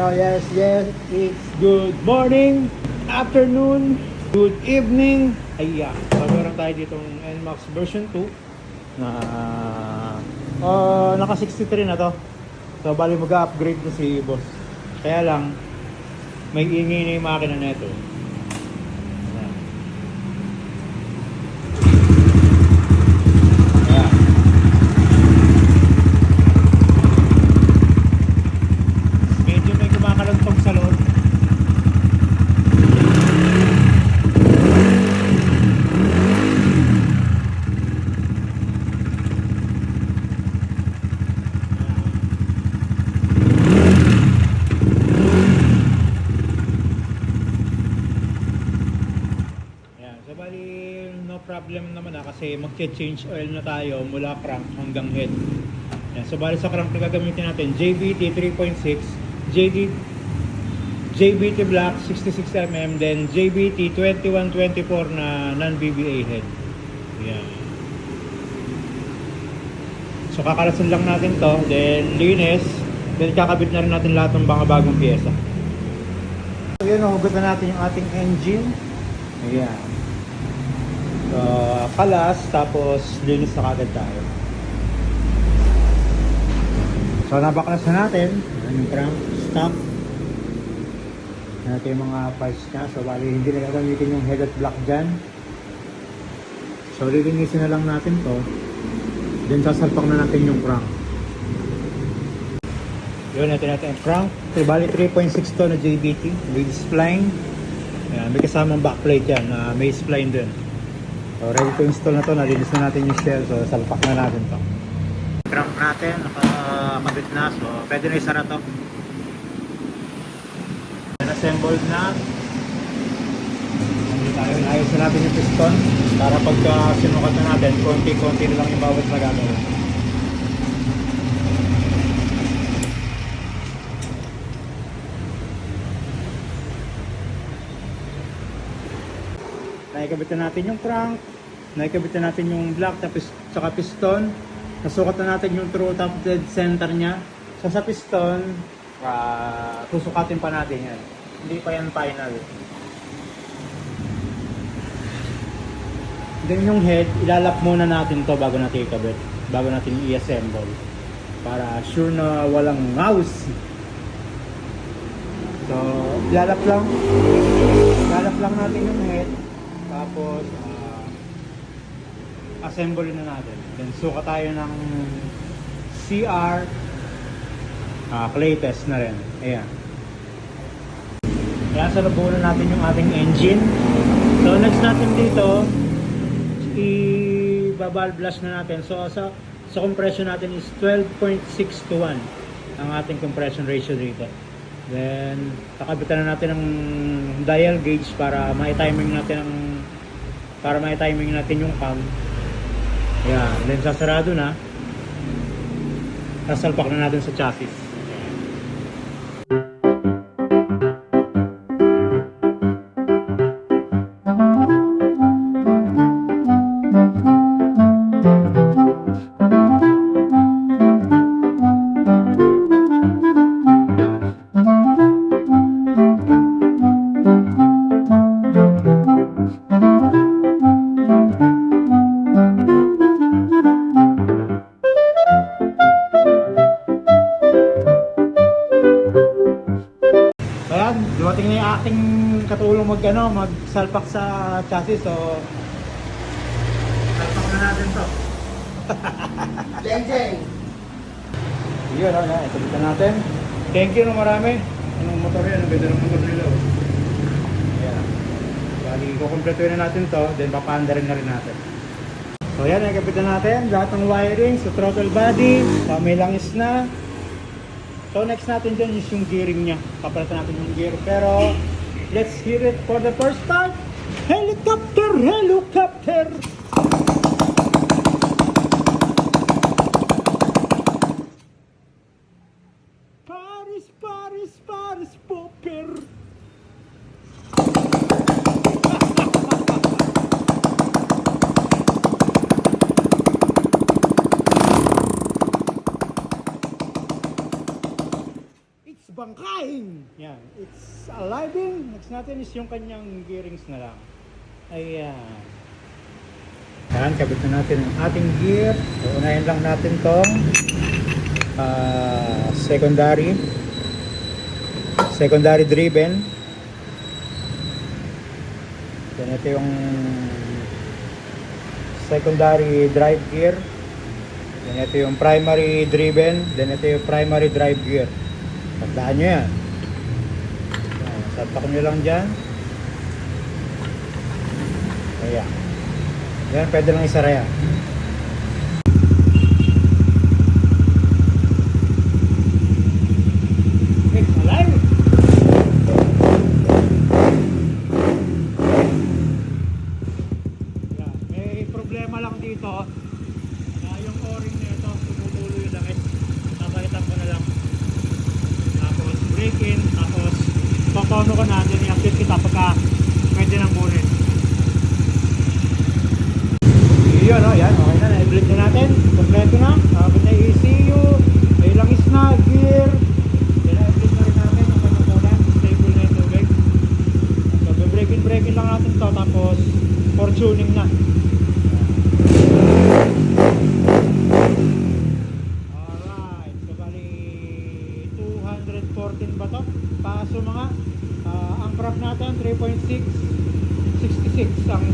Yes, yes, it's good morning, afternoon, good evening. Ay, so meron tayo ditong NMAX version 2 na naka 63 na to. So bali mag-upgrade na si boss. Kaya lang may ingay na yung makina nito. Problem naman kasi magche-change oil na tayo mula crank hanggang head. Yan. So bali sa crank na gagamitin natin JBT 3.6, JBT Black 66mm, then JBT 2124 na non-BBA head. Yan. So kakalasan lang natin to, then linis, then kakabit na rin natin lahat ng mga bagong pyesa. So yun, hugot na natin yung ating engine. Ayan. So, kalas, tapos linis na kagad tayo. So, nabaklas na natin. Yung crank, stop. Natin yung mga parts niya. So, bali hindi na gagamitin yung head at block dyan. So, lilinisin na lang natin to. Then, sasalpak na natin yung crank. Yun, natin yung crank. So, bali 3.6 to na JBT. With spline. Ayan, may kasamang backplate yan. May spline din. So ready to install na to, nalinis na natin yung shell, so salpak na natin to. Crank natin, nakakabit na, so pwede na isara to. Assembled na. Ayos na natin yung piston para pagka sinukat na natin, konti-konti na lang yung bawat na gagawin. Naikabit na natin yung crank, naikabit na natin yung block, tapos saka piston. Nasukat na natin yung true top dead center nya. So sa piston, susukatin pa natin yan. Hindi pa yan final. Then yung head, ilalap muna natin to bago natin ikabit, bago natin i-assemble, para sure na walang mouse. So ilalap lang natin yung head. Tapos assemble na natin. Then suka tayo ng CR, clay test na rin. Ayan. Kaya salabunan natin yung ating engine. So next natin dito, i-valve flush na natin. So sa compression natin is 12.6 to 1 ang ating compression ratio dito. Then kakabitan na natin ng dial gauge para mai-timing natin yung cam. Yan, then sasarado na. Sasalpak na natin sa chassis. Dumating na yung ating katulong magsalpak sa chassis, so salpak na natin to. Jeng! Yun, itabitan natin. Thank you na marami. Anong motor yan? Ang ganda ng motor nila. Ayan. Bali, kukumpletuin na natin to, then papaandarin na rin natin. So yan, ikabitan natin lahat ng wiring, so throttle body, may langis na. So next natin dyan is yung gearing nya. Papalitan natin yung gear. Pero let's hear it for the first time. Helicopter! Helicopter! Paris, Paris, Paris, Popper! bangkain. Yan. It's aliving. Next natin is yung kanyang gearings na lang. Ayan. Yan, kabit na natin ang ating gear. So, unahin lang natin tong secondary driven. Then ito yung secondary drive gear. Then ito yung primary driven. Then ito yung primary drive gear. Tandaan nyo yan. Sapak nyo lang dyan. Ayan. Yan, pwede lang isara yan. It's alive! Yan. May problema lang dito. Yung o-ring nito, tumutulo yung langit. Napalitan ko na lang. Tapos break in, tapos totono ko natin, i-update kita pagka pwede nang kunin. Yun, no? Yan, okay na, na-bleed na natin. Kompleto na. Tapos na ECU, may langis na, gear. Then na-bleed na rin natin ang kanyang kulan. Stable na yung tubig. So, break in lang natin to. Tapos, for tuning na. Alright. So, bali, 214 ba to? Paso mga. Ang craft natin, 3.6. 66 ang